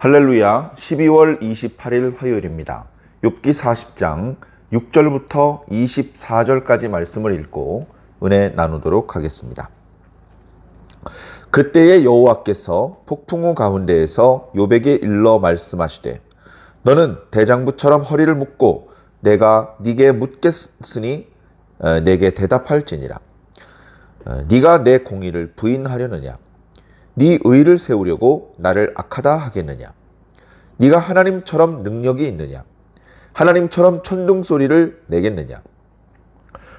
할렐루야. 12월 28일 화요일입니다. 욥기 40장 6절부터 24절까지 말씀을 읽고 은혜 나누도록 하겠습니다. 그때에 여호와께서 폭풍우 가운데에서 욥에게 일러 말씀하시되 너는 대장부처럼 허리를 묶고 내가 네게 묻겠으니 내게 대답할지니라. 네가 내 공의를 부인하려느냐? 네 의를 세우려고 나를 악하다 하겠느냐? 네가 하나님처럼 능력이 있느냐? 하나님처럼 천둥소리를 내겠느냐?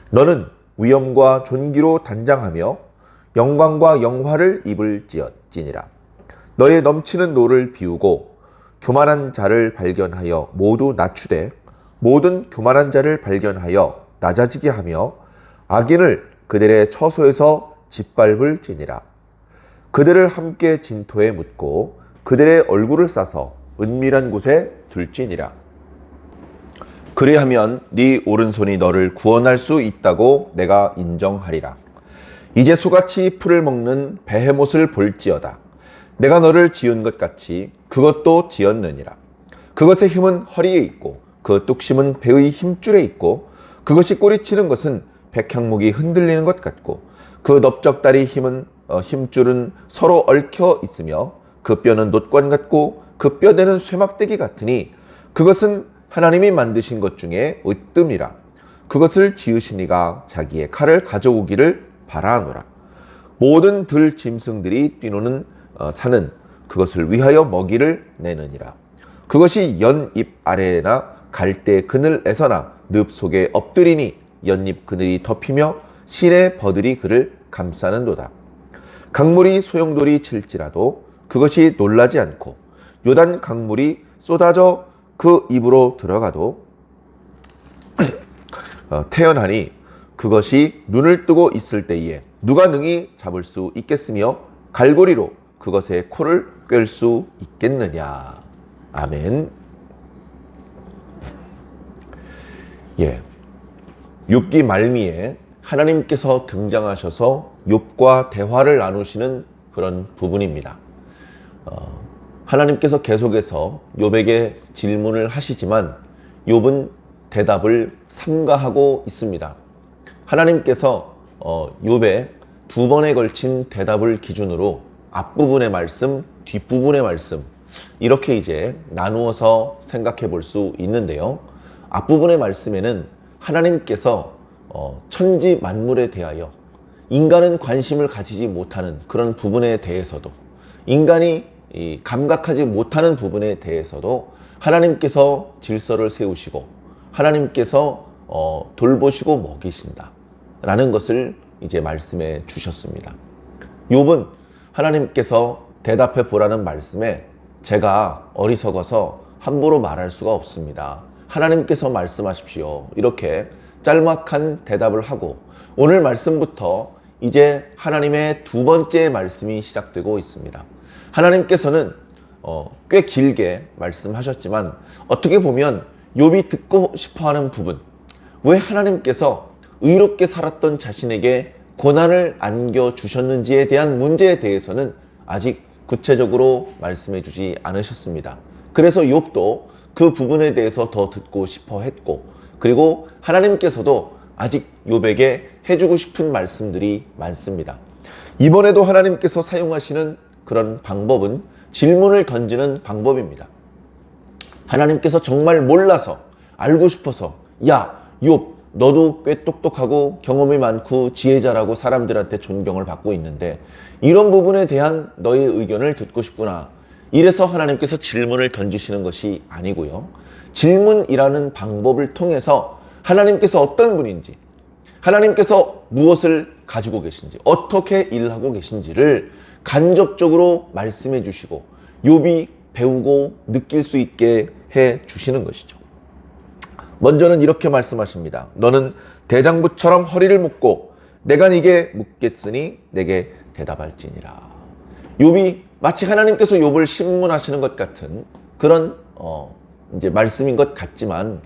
너는 위엄과 존귀로 단장하며 영광과 영화를 입을지니라. 너의 넘치는 노를 비우고 교만한 자를 발견하여 모두 낮추되 모든 교만한 자를 발견하여 낮아지게 하며 악인을 그들의 처소에서 짓밟을지니라. 그들을 함께 진토에 묻고 그들의 얼굴을 싸서 은밀한 곳에 둘지니라. 그리하면 네 오른손이 너를 구원할 수 있다고 내가 인정하리라. 이제 소같이 풀을 먹는 베헤못을 볼지어다. 내가 너를 지은 것 같이 그것도 지었느니라. 그것의 힘은 허리에 있고 그 뚝심은 배의 힘줄에 있고 그것이 꼬리치는 것은 백향목이 흔들리는 것 같고 그 넓적다리 힘줄은 서로 얽혀 있으며 그 뼈는 놋관 같고 그 뼈대는 쇠막대기 같으니 그것은 하나님이 만드신 것 중에 으뜸이라. 그것을 지으신 이가 자기의 칼을 가져오기를 바라노라. 모든 들 짐승들이 뛰노는 산은 그것을 위하여 먹이를 내느니라. 그것이 연잎 아래나 갈대 그늘에서나 늪 속에 엎드리니 연잎 그늘이 덮이며 시내 버들이 그를 감싸는도다. 강물이 소용돌이 칠지라도 그것이 놀라지 않고 요단 강물이 쏟아져 그 입으로 들어가도 태연하니 그것이 눈을 뜨고 있을 때에 누가 능히 잡을 수 있겠으며 갈고리로 그것의 코를 꿰을 수 있겠느냐. 아멘. 욥기 말미에 하나님께서 등장하셔서 욥과 대화를 나누시는 그런 부분입니다. 하나님께서 계속해서 욥에게 질문을 하시지만 욥은 대답을 삼가하고 있습니다. 하나님께서 욥의 두 번에 걸친 대답을 기준으로 앞부분의 말씀, 뒷부분의 말씀 이렇게 이제 나누어서 생각해 볼 수 있는데요. 앞부분의 말씀에는 하나님께서 천지 만물에 대하여 인간은 관심을 가지지 못하는 그런 부분에 대해서도 인간이 감각하지 못하는 부분에 대해서도 하나님께서 질서를 세우시고 하나님께서 돌보시고 먹이신다 라는 것을 이제 말씀해 주셨습니다. 욥은 하나님께서 대답해 보라는 말씀에 제가 어리석어서 함부로 말할 수가 없습니다. 하나님께서 말씀하십시오. 이렇게 짤막한 대답을 하고 오늘 말씀부터 이제 하나님의 두 번째 말씀이 시작되고 있습니다. 하나님께서는 꽤 길게 말씀하셨지만 어떻게 보면 욥이 듣고 싶어하는 부분, 왜 하나님께서 의롭게 살았던 자신에게 고난을 안겨주셨는지에 대한 문제에 대해서는 아직 구체적으로 말씀해 주지 않으셨습니다. 그래서 욥도 그 부분에 대해서 더 듣고 싶어 했고 그리고 하나님께서도 아직 욥에게 해주고 싶은 말씀들이 많습니다. 이번에도 하나님께서 사용하시는 그런 방법은 질문을 던지는 방법입니다. 하나님께서 정말 몰라서 알고 싶어서 야 욥 너도 꽤 똑똑하고 경험이 많고 지혜자라고 사람들한테 존경을 받고 있는데 이런 부분에 대한 너의 의견을 듣고 싶구나. 이래서 하나님께서 질문을 던지시는 것이 아니고요. 질문이라는 방법을 통해서 하나님께서 어떤 분인지 하나님께서 무엇을 가지고 계신지 어떻게 일하고 계신지를 간접적으로 말씀해 주시고 욥이 배우고 느낄 수 있게 해 주시는 것이죠. 먼저는 이렇게 말씀하십니다. 너는 대장부처럼 허리를 묶고 내가 네게 묻겠으니 내게 대답할지니라. 욥이 마치 하나님께서 욥을 신문하시는 것 같은 그런 이제 말씀인 것 같지만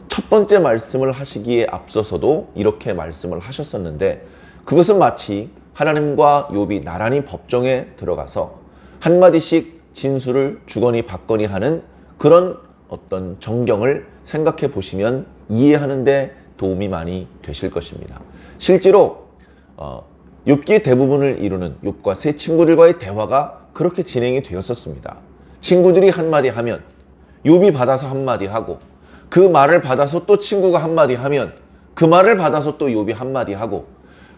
첫 번째 말씀을 하시기에 앞서서도 이렇게 말씀을 하셨었는데 그것은 마치 하나님과 욥이 나란히 법정에 들어가서 한마디씩 진술을 주거니 받거니 하는 그런 어떤 정경을 생각해 보시면 이해하는 데 도움이 많이 되실 것입니다. 실제로 욥기의 대부분을 이루는 욥과 세 친구들과의 대화가 그렇게 진행이 되었었습니다. 친구들이 한마디 하면 욥이 받아서 한마디 하고, 그 말을 받아서 또 친구가 한마디 하면 그 말을 받아서 또 욥이 한마디 하고,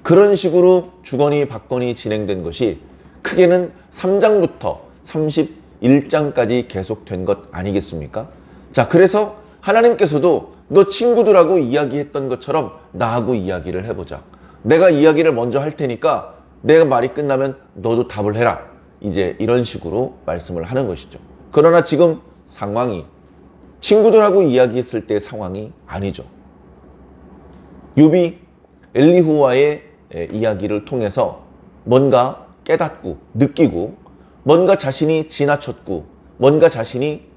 그런 식으로 주거니 받거니 진행된 것이 크게는 3장부터 31장까지 계속된 것 아니겠습니까? 자, 그래서 하나님께서도 너 친구들하고 이야기했던 것처럼 나하고 이야기를 해보자. 내가 이야기를 먼저 할 테니까 내가 말이 끝나면 너도 답을 해라. 이제 이런 식으로 말씀을 하는 것이죠. 그러나 지금 상황이 친구들하고 이야기했을 때 상황이 아니죠. 욥이 엘리후와의 이야기를 통해서 뭔가 깨닫고 느끼고, 뭔가 자신이 지나쳤고, 뭔가 자신이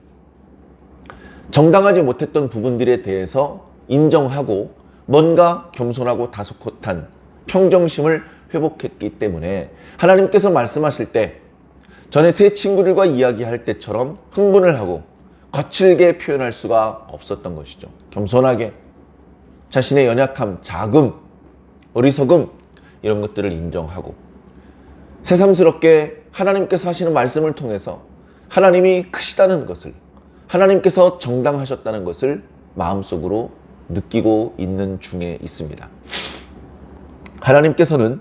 정당하지 못했던 부분들에 대해서 인정하고, 뭔가 겸손하고 다소곳한 평정심을 회복했기 때문에 하나님께서 말씀하실 때 전에 세 친구들과 이야기할 때처럼 흥분을 하고 거칠게 표현할 수가 없었던 것이죠. 겸손하게 자신의 연약함, 자금, 어리석음 이런 것들을 인정하고 새삼스럽게 하나님께서 하시는 말씀을 통해서 하나님이 크시다는 것을, 하나님께서 정당하셨다는 것을 마음속으로 느끼고 있는 중에 있습니다. 하나님께서는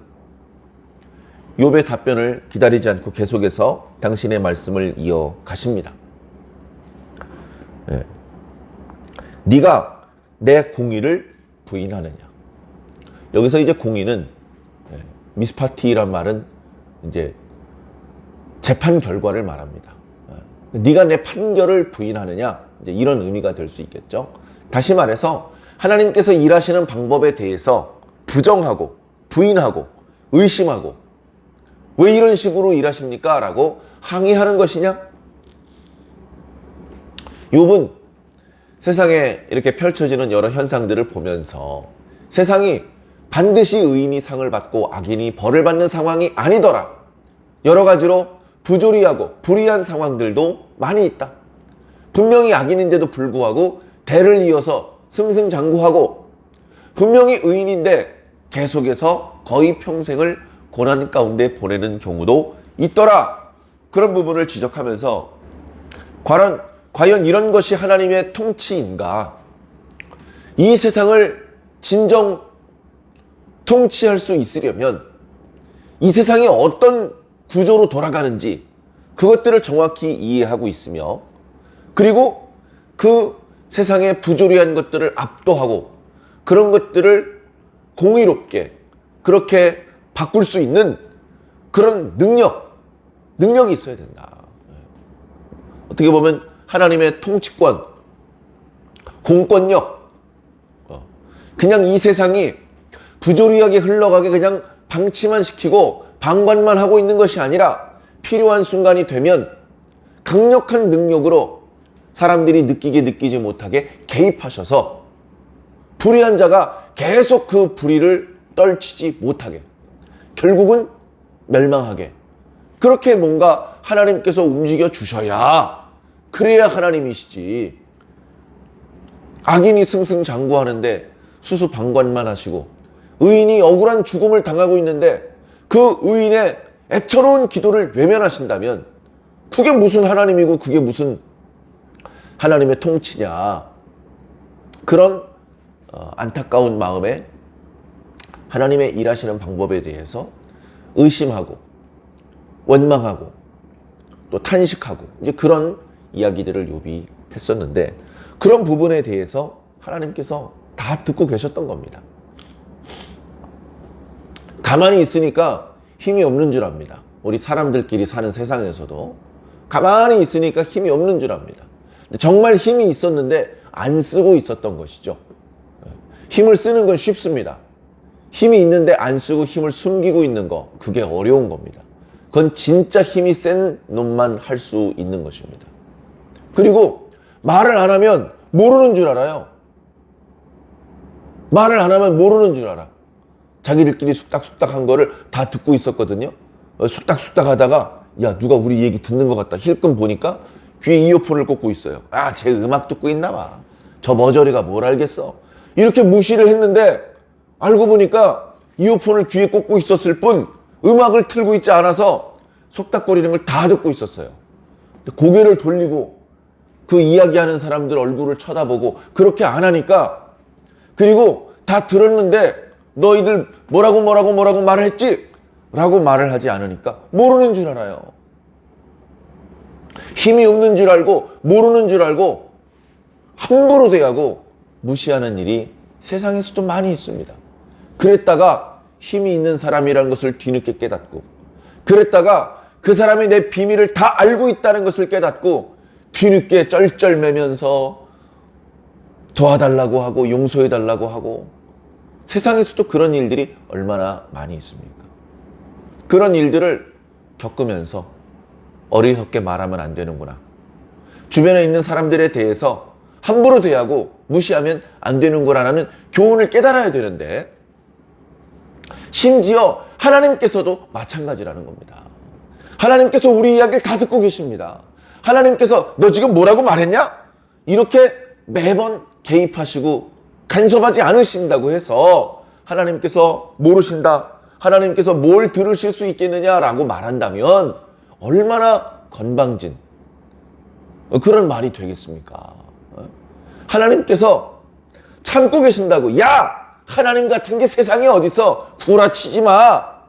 욥의 답변을 기다리지 않고 계속해서 당신의 말씀을 이어가십니다. 네가 내 공의를 부인하느냐. 여기서 이제 공의는 미스파티란 말은 이제 재판 결과를 말합니다. 네가 내 판결을 부인하느냐, 이제 이런 의미가 될 수 있겠죠. 다시 말해서 하나님께서 일하시는 방법에 대해서 부정하고 부인하고 의심하고 왜 이런 식으로 일하십니까? 라고 항의하는 것이냐? 욥은 세상에 이렇게 펼쳐지는 여러 현상들을 보면서 세상이 반드시 의인이 상을 받고 악인이 벌을 받는 상황이 아니더라. 여러 가지로 부조리하고 불의한 상황들도 많이 있다. 분명히 악인인데도 불구하고 대를 이어서 승승장구하고, 분명히 의인인데 계속해서 거의 평생을 고난 가운데 보내는 경우도 있더라. 그런 부분을 지적하면서 과연 이런 것이 하나님의 통치인가? 이 세상을 진정 통치할 수 있으려면 이 세상이 어떤 구조로 돌아가는지 그것들을 정확히 이해하고 있으며, 그리고 그 세상의 부조리한 것들을 압도하고 그런 것들을 공의롭게 그렇게 바꿀 수 있는 그런 능력이 있어야 된다. 어떻게 보면 하나님의 통치권, 공권력, 그냥 이 세상이 부조리하게 흘러가게 그냥 방치만 시키고 방관만 하고 있는 것이 아니라 필요한 순간이 되면 강력한 능력으로 사람들이 느끼지 못하게 개입하셔서 불의한 자가 계속 그 불의를 떨치지 못하게, 결국은 멸망하게, 그렇게 뭔가 하나님께서 움직여 주셔야, 그래야 하나님이시지. 악인이 승승장구하는데 수수방관만 하시고 의인이 억울한 죽음을 당하고 있는데 그 의인의 애처로운 기도를 외면하신다면 그게 무슨 하나님이고 그게 무슨 하나님의 통치냐. 그런 안타까운 마음에 하나님의 일하시는 방법에 대해서 의심하고 원망하고 또 탄식하고 이제 그런 이야기들을 욥이 했었는데, 그런 부분에 대해서 하나님께서 다 듣고 계셨던 겁니다. 가만히 있으니까 힘이 없는 줄 압니다. 우리 사람들끼리 사는 세상에서도 가만히 있으니까 힘이 없는 줄 압니다. 정말 힘이 있었는데 안 쓰고 있었던 것이죠. 힘을 쓰는 건 쉽습니다. 힘이 있는데 안 쓰고 힘을 숨기고 있는 거, 그게 어려운 겁니다. 그건 진짜 힘이 센 놈만 할 수 있는 것입니다. 그리고 말을 안 하면 모르는 줄 알아요. 말을 안 하면 모르는 줄 알아. 자기들끼리 쑥닥쑥닥 한 거를 다 듣고 있었거든요. 쑥닥쑥닥 하다가 야, 누가 우리 얘기 듣는 것 같다. 힐끔 보니까 귀에 이어폰을 꽂고 있어요. 아, 쟤 음악 듣고 있나 봐. 저 머저리가 뭘 알겠어. 이렇게 무시를 했는데 알고 보니까 이어폰을 귀에 꽂고 있었을 뿐 음악을 틀고 있지 않아서 속닥거리는 걸 다 듣고 있었어요. 고개를 돌리고 그 이야기하는 사람들 얼굴을 쳐다보고 그렇게 안 하니까, 그리고 다 들었는데 너희들 뭐라고 말을 했지? 라고 말을 하지 않으니까 모르는 줄 알아요. 힘이 없는 줄 알고 모르는 줄 알고 함부로 대하고 무시하는 일이 세상에서도 많이 있습니다. 그랬다가 힘이 있는 사람이라는 것을 뒤늦게 깨닫고, 그랬다가 그 사람이 내 비밀을 다 알고 있다는 것을 깨닫고 뒤늦게 쩔쩔매면서 도와달라고 하고 용서해달라고 하고, 세상에서도 그런 일들이 얼마나 많이 있습니까? 그런 일들을 겪으면서 어리석게 말하면 안 되는구나. 주변에 있는 사람들에 대해서 함부로 대하고 무시하면 안 되는구나라는 교훈을 깨달아야 되는데, 심지어 하나님께서도 마찬가지라는 겁니다. 하나님께서 우리 이야기를 다 듣고 계십니다. 하나님께서 너 지금 뭐라고 말했냐? 이렇게 매번 개입하시고 간섭하지 않으신다고 해서 하나님께서 모르신다, 하나님께서 뭘 들으실 수 있겠느냐라고 말한다면 얼마나 건방진 그런 말이 되겠습니까? 하나님께서 참고 계신다고, 야! 하나님 같은 게 세상에 어디서 구라치지 마!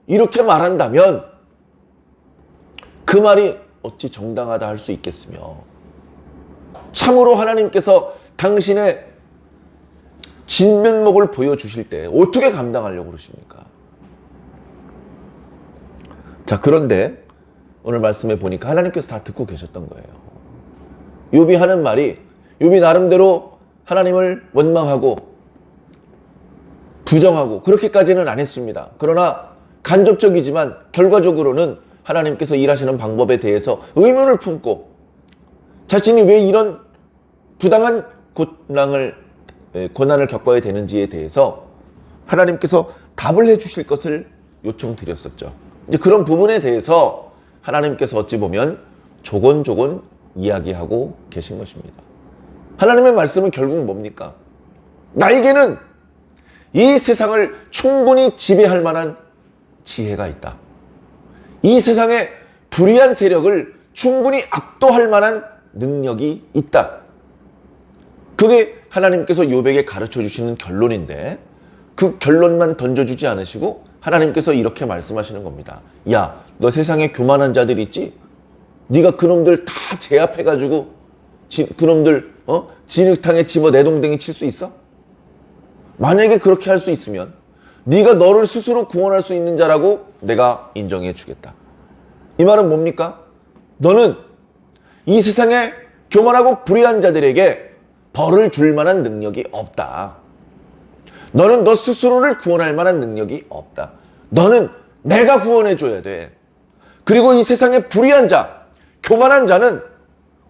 이렇게 말한다면 그 말이 어찌 정당하다 할 수 있겠으며, 참으로 하나님께서 당신의 진면목을 보여주실 때 어떻게 감당하려고 그러십니까? 자, 그런데 오늘 말씀에 보니까 하나님께서 다 듣고 계셨던 거예요. 욥이 하는 말이, 욥이 나름대로 하나님을 원망하고 부정하고 그렇게까지는 안 했습니다. 그러나 간접적이지만 결과적으로는 하나님께서 일하시는 방법에 대해서 의문을 품고 자신이 왜 이런 부당한 고난을 겪어야 되는지에 대해서 하나님께서 답을 해주실 것을 요청드렸었죠. 이제 그런 부분에 대해서 하나님께서 어찌 보면 조곤조곤 이야기하고 계신 것입니다. 하나님의 말씀은 결국 뭡니까? 나에게는 이 세상을 충분히 지배할 만한 지혜가 있다. 이 세상의 불의한 세력을 충분히 압도할 만한 능력이 있다. 그게 하나님께서 욥에게 가르쳐 주시는 결론인데, 그 결론만 던져주지 않으시고 하나님께서 이렇게 말씀하시는 겁니다. 야, 너 세상에 교만한 자들 있지? 네가 그놈들 다 제압해가지고 그놈들 진흙탕에 집어 내동댕이 칠 수 있어? 만약에 그렇게 할 수 있으면 네가 너를 스스로 구원할 수 있는 자라고 내가 인정해 주겠다. 이 말은 뭡니까? 너는 이 세상에 교만하고 불의한 자들에게 벌을 줄 만한 능력이 없다. 너는 너 스스로를 구원할 만한 능력이 없다. 너는 내가 구원해 줘야 돼. 그리고 이 세상에 불의한 자, 교만한 자는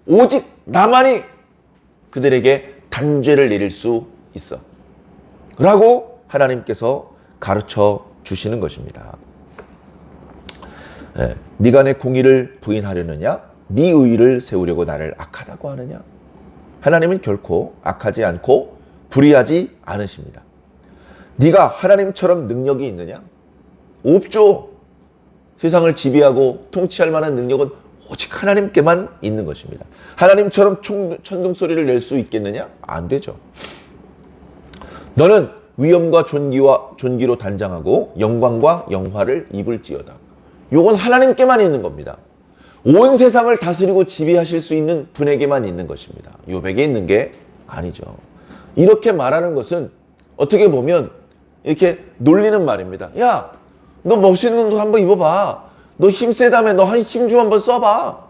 오직 나만이 그들에게 단죄를 내릴 수 있어. 라고 하나님께서 가르쳐 주시는 것입니다. 네가 내 공의를 부인하려느냐? 네 의의를 세우려고 나를 악하다고 하느냐? 하나님은 결코 악하지 않고 불의하지 않으십니다. 네가 하나님처럼 능력이 있느냐? 없죠. 세상을 지배하고 통치할 만한 능력은 오직 하나님께만 있는 것입니다. 하나님처럼 천둥소리를 낼 수 있겠느냐? 안 되죠. 너는 위엄과 존귀로 단장하고 영광과 영화를 입을지어다. 요건 하나님께만 있는 겁니다. 온 세상을 다스리고 지배하실 수 있는 분에게만 있는 것입니다. 욥에게 있는 게 아니죠. 이렇게 말하는 것은 어떻게 보면 이렇게 놀리는 말입니다. 야, 너 멋있는 옷 한번 입어봐. 너 힘 세다며 너 한 힘 좀 한번 써봐.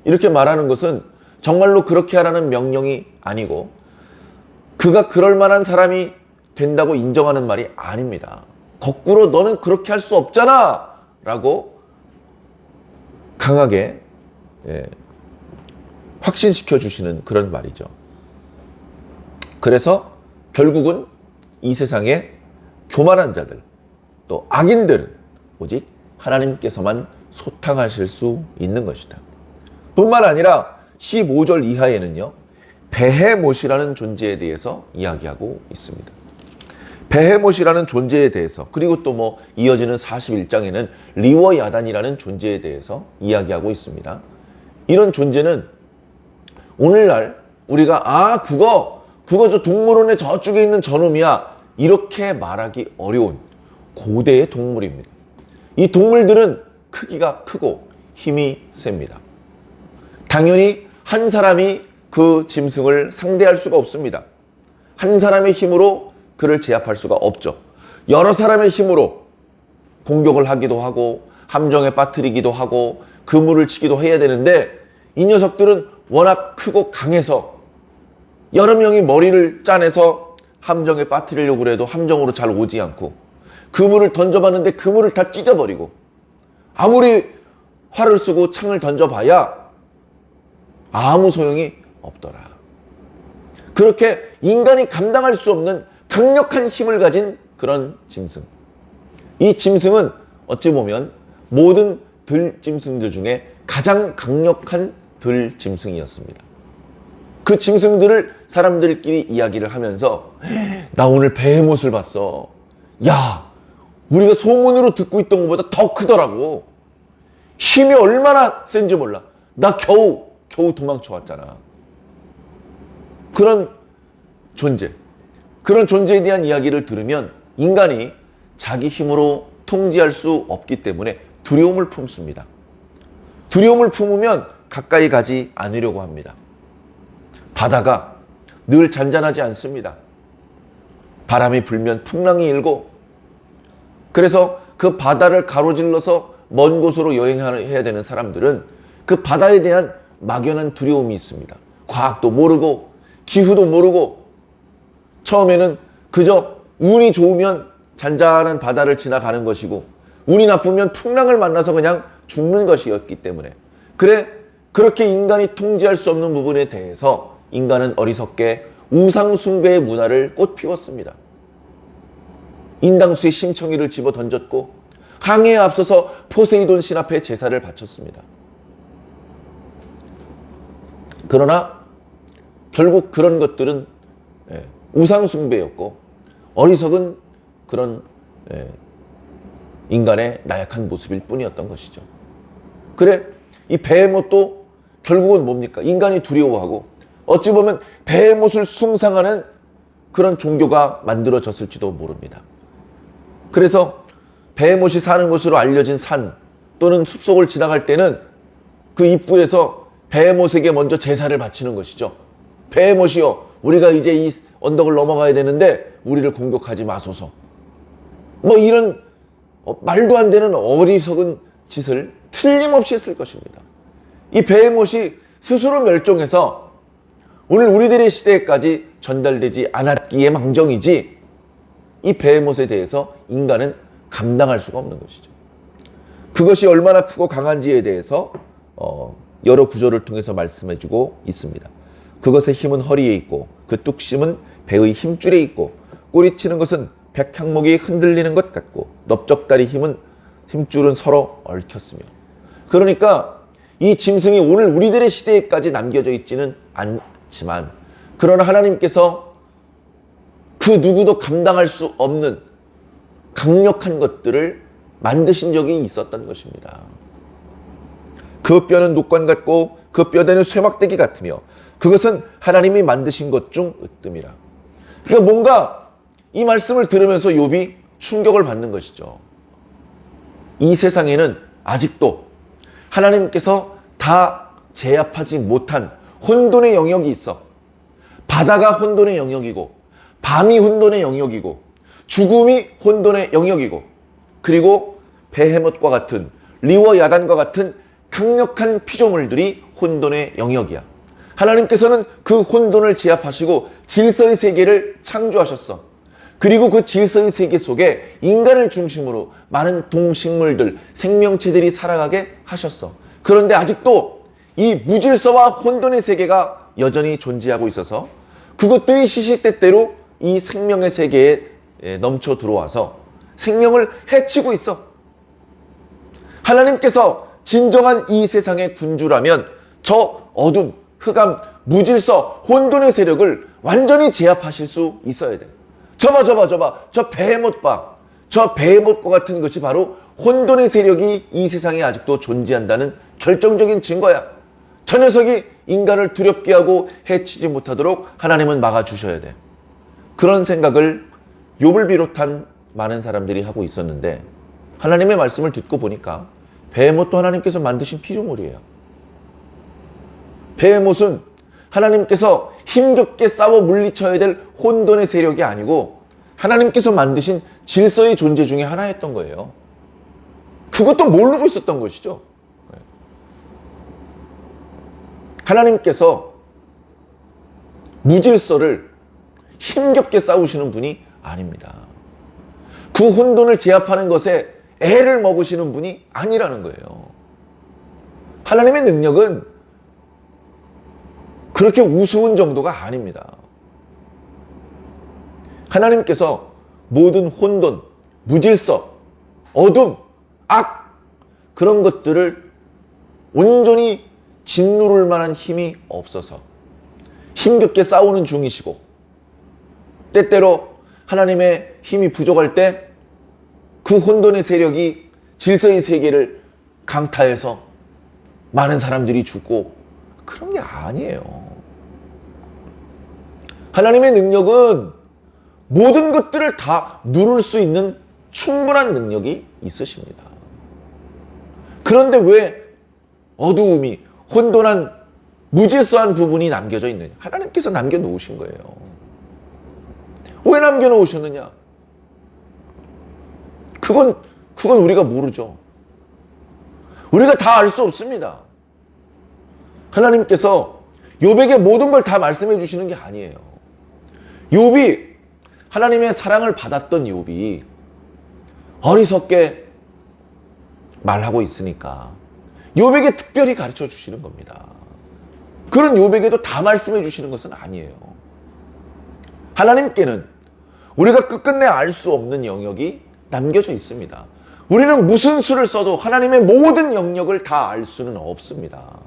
이렇게 말하는 것은 정말로 그렇게 하라는 명령이 아니고 그가 그럴 만한 사람이 된다고 인정하는 말이 아닙니다. 거꾸로 너는 그렇게 할 수 없잖아 라고 강하게 확신시켜 주시는 그런 말이죠. 그래서 결국은 이 세상에 교만한 자들, 또 악인들은 오직 하나님께서만 소탕하실 수 있는 것이다. 뿐만 아니라 15절 이하에는요, 베헤못이라는 존재에 대해서 이야기하고 있습니다. 베헤못이라는 존재에 대해서, 그리고 또 뭐 이어지는 41장에는 리워야단이라는 존재에 대해서 이야기하고 있습니다. 이런 존재는 오늘날 우리가 그거 저 동물원의 저쪽에 있는 저놈이야, 이렇게 말하기 어려운 고대의 동물입니다. 이 동물들은 크기가 크고 힘이 셉니다. 당연히 한 사람이 그 짐승을 상대할 수가 없습니다. 한 사람의 힘으로 그를 제압할 수가 없죠. 여러 사람의 힘으로 공격을 하기도 하고 함정에 빠뜨리기도 하고 그물을 치기도 해야 되는데, 이 녀석들은 워낙 크고 강해서 여러 명이 머리를 짜내서 함정에 빠뜨리려고 해도 함정으로 잘 오지 않고, 그물을 던져봤는데 그물을 다 찢어버리고, 아무리 활을 쓰고 창을 던져봐야 아무 소용이 없더라. 그렇게 인간이 감당할 수 없는 강력한 힘을 가진 그런 짐승. 이 짐승은 어찌 보면 모든 들짐승들 중에 가장 강력한 들짐승이었습니다. 그 짐승들을 사람들끼리 이야기를 하면서, 나 오늘 베헤못을 봤어. 야, 우리가 소문으로 듣고 있던 것보다 더 크더라고. 힘이 얼마나 센지 몰라. 나 겨우 도망쳐 왔잖아. 그런 존재, 그런 존재에 대한 이야기를 들으면 인간이 자기 힘으로 통제할 수 없기 때문에 두려움을 품습니다. 두려움을 품으면 가까이 가지 않으려고 합니다. 바다가 늘 잔잔하지 않습니다. 바람이 불면 풍랑이 일고, 그래서 그 바다를 가로질러서 먼 곳으로 여행해야 되는 사람들은 그 바다에 대한 막연한 두려움이 있습니다. 과학도 모르고 기후도 모르고, 처음에는 그저 운이 좋으면 잔잔한 바다를 지나가는 것이고 운이 나쁘면 풍랑을 만나서 그냥 죽는 것이었기 때문에, 그렇게 인간이 통제할 수 없는 부분에 대해서 인간은 어리석게 우상숭배의 문화를 꽃피웠습니다. 인당수의 심청이를 집어 던졌고 항해에 앞서서 포세이돈 신 앞에 제사를 바쳤습니다. 그러나 결국 그런 것들은 우상숭배였고 어리석은 그런 인간의 나약한 모습일 뿐이었던 것이죠. 이 베헤못도 결국은 뭡니까? 인간이 두려워하고 어찌 보면 베헤못을 숭상하는 그런 종교가 만들어졌을지도 모릅니다. 그래서 베헤못이 사는 곳으로 알려진 산 또는 숲속을 지나갈 때는 그 입구에서 베헤못에게 먼저 제사를 바치는 것이죠. 베헤못이여, 우리가 이제 이 언덕을 넘어가야 되는데 우리를 공격하지 마소서. 뭐 이런 말도 안 되는 어리석은 짓을 틀림없이 했을 것입니다. 이 베헤못이 스스로 멸종해서 오늘 우리들의 시대에까지 전달되지 않았기에 망정이지, 이 베헤못에 대해서 인간은 감당할 수가 없는 것이죠. 그것이 얼마나 크고 강한지에 대해서 여러 구절을 통해서 말씀해주고 있습니다. 그것의 힘은 허리에 있고 그 뚝심은 배의 힘줄에 있고 꼬리치는 것은 백향목이 흔들리는 것 같고 넓적다리 힘줄은 서로 얽혔으며. 그러니까 이 짐승이 오늘 우리들의 시대에까지 남겨져 있지는 않지만, 그러나 하나님께서 그 누구도 감당할 수 없는 강력한 것들을 만드신 적이 있었던 것입니다. 그 뼈는 녹관 같고 그 뼈대는 쇠막대기 같으며 그것은 하나님이 만드신 것 중 으뜸이라. 그러니까 뭔가 이 말씀을 들으면서 욥이 충격을 받는 것이죠. 이 세상에는 아직도 하나님께서 다 제압하지 못한 혼돈의 영역이 있어. 바다가 혼돈의 영역이고 밤이 혼돈의 영역이고 죽음이 혼돈의 영역이고, 그리고 베헤못과 같은 리워야단과 같은 강력한 피조물들이 혼돈의 영역이야. 하나님께서는 그 혼돈을 제압하시고 질서의 세계를 창조하셨어. 그리고 그 질서의 세계 속에 인간을 중심으로 많은 동식물들, 생명체들이 살아가게 하셨어. 그런데 아직도 이 무질서와 혼돈의 세계가 여전히 존재하고 있어서 그것들이 시시때때로 이 생명의 세계에 넘쳐 들어와서 생명을 해치고 있어. 하나님께서 진정한 이 세상의 군주라면 저 어둠, 흑암, 무질서, 혼돈의 세력을 완전히 제압하실 수 있어야 돼. 저봐. 저 베헤못 봐. 저 베헤못과 같은 것이 바로 혼돈의 세력이 이 세상에 아직도 존재한다는 결정적인 증거야. 저 녀석이 인간을 두렵게 하고 해치지 못하도록 하나님은 막아주셔야 돼. 그런 생각을 욥을 비롯한 많은 사람들이 하고 있었는데 하나님의 말씀을 듣고 보니까 베헤못도 하나님께서 만드신 피조물이에요. 베헤못은 하나님께서 힘겹게 싸워 물리쳐야 될 혼돈의 세력이 아니고 하나님께서 만드신 질서의 존재 중에 하나였던 거예요. 그것도 모르고 있었던 것이죠. 하나님께서 무질서를 힘겹게 싸우시는 분이 아닙니다. 그 혼돈을 제압하는 것에 애를 먹으시는 분이 아니라는 거예요. 하나님의 능력은 그렇게 우스운 정도가 아닙니다. 하나님께서 모든 혼돈, 무질서, 어둠, 악 그런 것들을 온전히 짓누를 만한 힘이 없어서 힘겹게 싸우는 중이시고 때때로 하나님의 힘이 부족할 때 그 혼돈의 세력이 질서의 세계를 강타해서 많은 사람들이 죽고 그런 게 아니에요. 하나님의 능력은 모든 것들을 다 누를 수 있는 충분한 능력이 있으십니다. 그런데 왜 어두움이 혼돈한 무질서한 부분이 남겨져 있느냐? 하나님께서 남겨놓으신 거예요. 왜 남겨놓으셨느냐? 그건 우리가 모르죠. 우리가 다 알 수 없습니다. 하나님께서 욥에게 모든 걸 다 말씀해 주시는 게 아니에요. 욥이 하나님의 사랑을 받았던 욥이 어리석게 말하고 있으니까 욥에게 특별히 가르쳐 주시는 겁니다. 그런 욥에게도 다 말씀해 주시는 것은 아니에요. 하나님께는 우리가 끝끝내 알 수 없는 영역이 남겨져 있습니다. 우리는 무슨 수를 써도 하나님의 모든 영역을 다 알 수는 없습니다.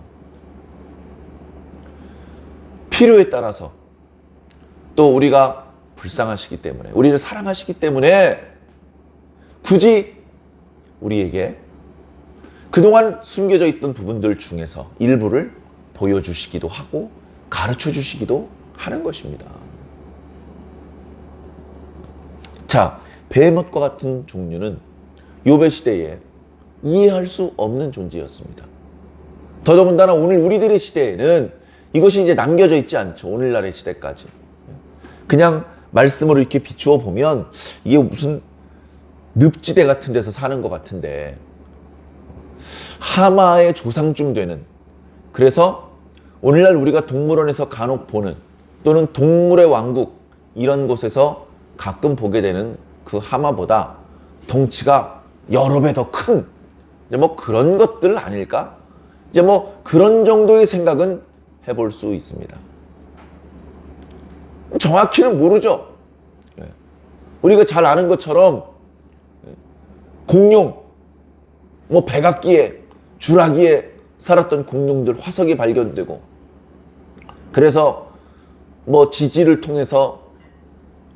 필요에 따라서 또 우리가 불쌍하시기 때문에 우리를 사랑하시기 때문에 굳이 우리에게 그동안 숨겨져 있던 부분들 중에서 일부를 보여주시기도 하고 가르쳐 주시기도 하는 것입니다. 자, 베헤못과 같은 종류는 욥의 시대에 이해할 수 없는 존재였습니다. 더더군다나 오늘 우리들의 시대에는 이것이 이제 남겨져 있지 않죠. 오늘날의 시대까지. 그냥 말씀으로 이렇게 비추어 보면 이게 무슨 늪지대 같은 데서 사는 것 같은데 하마의 조상쯤 되는, 그래서 오늘날 우리가 동물원에서 간혹 보는 또는 동물의 왕국 이런 곳에서 가끔 보게 되는 그 하마보다 덩치가 여러 배 더 큰 뭐 그런 것들 아닐까? 이제 뭐 그런 정도의 생각은 해볼 수 있습니다. 정확히는 모르죠. 우리가 잘 아는 것처럼 공룡, 뭐 백악기에, 주라기에 살았던 공룡들 화석이 발견되고, 그래서 뭐 지지를 통해서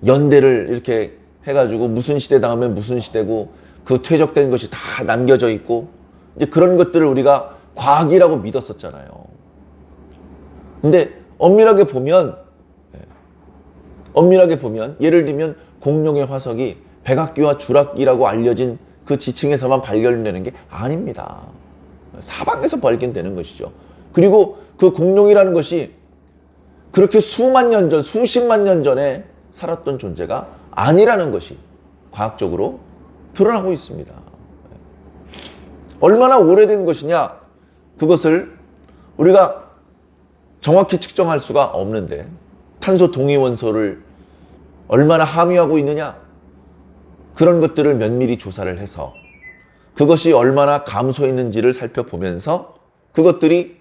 연대를 이렇게 해가지고 무슨 시대 다음에 무슨 시대고 그 퇴적된 것이 다 남겨져 있고, 이제 그런 것들을 우리가 과학이라고 믿었었잖아요. 근데 엄밀하게 보면 예를 들면 공룡의 화석이 백악기와 주라기라고 알려진 그 지층에서만 발견되는 게 아닙니다. 사방에서 발견되는 것이죠. 그리고 그 공룡이라는 것이 그렇게 수만 년 전, 수십만 년 전에 살았던 존재가 아니라는 것이 과학적으로 드러나고 있습니다. 얼마나 오래된 것이냐, 그것을 우리가 정확히 측정할 수가 없는데 탄소 동위원소를 얼마나 함유하고 있느냐, 그런 것들을 면밀히 조사를 해서 그것이 얼마나 감소했는지를 살펴보면서 그것들이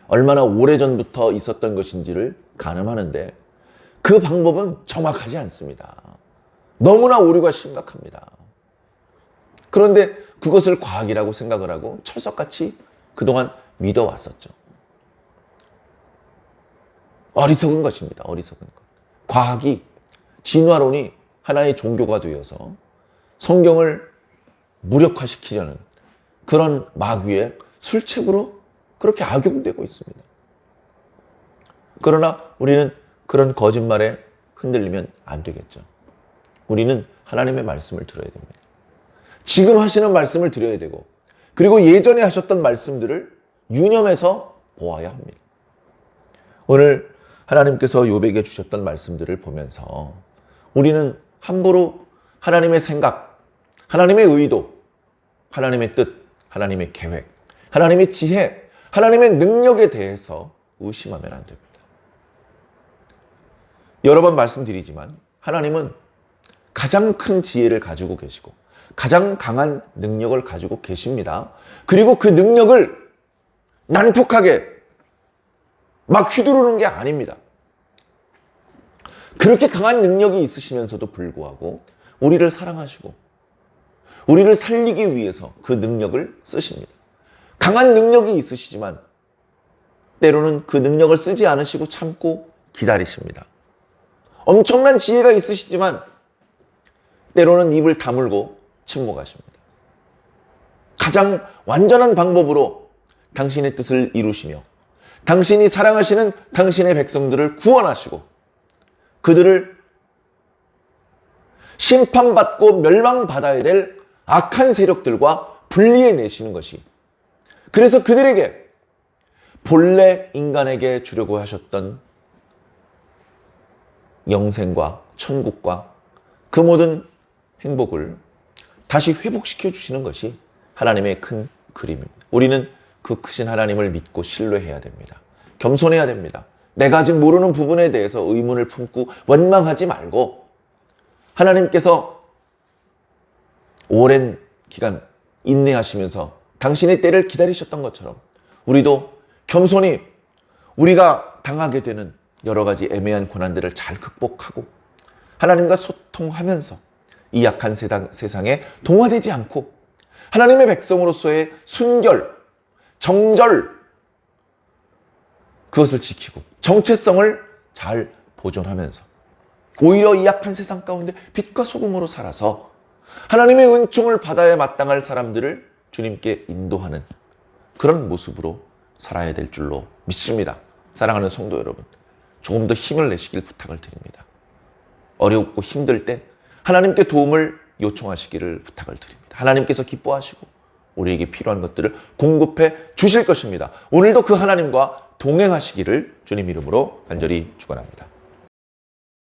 얼마나 오래전부터 있었던 것인지를 가늠하는데 그 방법은 정확하지 않습니다. 너무나 오류가 심각합니다. 그런데 그것을 과학이라고 생각을 하고 철석같이 그동안 믿어왔었죠. 어리석은 것입니다. 어리석은 것. 과학이, 진화론이 하나의 종교가 되어서 성경을 무력화시키려는 그런 마귀의 술책으로 그렇게 악용되고 있습니다. 그러나 우리는 그런 거짓말에 흔들리면 안 되겠죠. 우리는 하나님의 말씀을 들어야 됩니다. 지금 하시는 말씀을 드려야 되고, 그리고 예전에 하셨던 말씀들을 유념해서 보아야 합니다. 오늘 하나님께서 욥에게 주셨던 말씀들을 보면서 우리는 함부로 하나님의 생각, 하나님의 의도, 하나님의 뜻, 하나님의 계획, 하나님의 지혜, 하나님의 능력에 대해서 의심하면 안 됩니다. 여러 번 말씀드리지만 하나님은 가장 큰 지혜를 가지고 계시고 가장 강한 능력을 가지고 계십니다. 그리고 그 능력을 난폭하게 막 휘두르는 게 아닙니다. 그렇게 강한 능력이 있으시면서도 불구하고 우리를 사랑하시고 우리를 살리기 위해서 그 능력을 쓰십니다. 강한 능력이 있으시지만 때로는 그 능력을 쓰지 않으시고 참고 기다리십니다. 엄청난 지혜가 있으시지만 때로는 입을 다물고 침묵하십니다. 가장 완전한 방법으로 당신의 뜻을 이루시며 당신이 사랑하시는 당신의 백성들을 구원하시고 그들을 심판받고 멸망받아야 될 악한 세력들과 분리해내시는 것이, 그래서 그들에게 본래 인간에게 주려고 하셨던 영생과 천국과 그 모든 행복을 다시 회복시켜 주시는 것이 하나님의 큰 그림입니다. 우리는 그 크신 하나님을 믿고 신뢰해야 됩니다. 겸손해야 됩니다. 내가 아직 모르는 부분에 대해서 의문을 품고 원망하지 말고, 하나님께서 오랜 기간 인내하시면서 당신의 때를 기다리셨던 것처럼 우리도 겸손히 우리가 당하게 되는 여러 가지 애매한 고난들을 잘 극복하고 하나님과 소통하면서 이 약한 세상에 동화되지 않고 하나님의 백성으로서의 순결, 정절, 그것을 지키고 정체성을 잘 보존하면서 오히려 이 약한 세상 가운데 빛과 소금으로 살아서 하나님의 은총을 받아야 마땅할 사람들을 주님께 인도하는 그런 모습으로 살아야 될 줄로 믿습니다. 사랑하는 성도 여러분, 조금 더 힘을 내시길 부탁을 드립니다. 어렵고 힘들 때 하나님께 도움을 요청하시기를 부탁을 드립니다. 하나님께서 기뻐하시고 우리에게 필요한 것들을 공급해 주실 것입니다. 오늘도 그 하나님과 동행하시기를 주님 이름으로 간절히 축원합니다.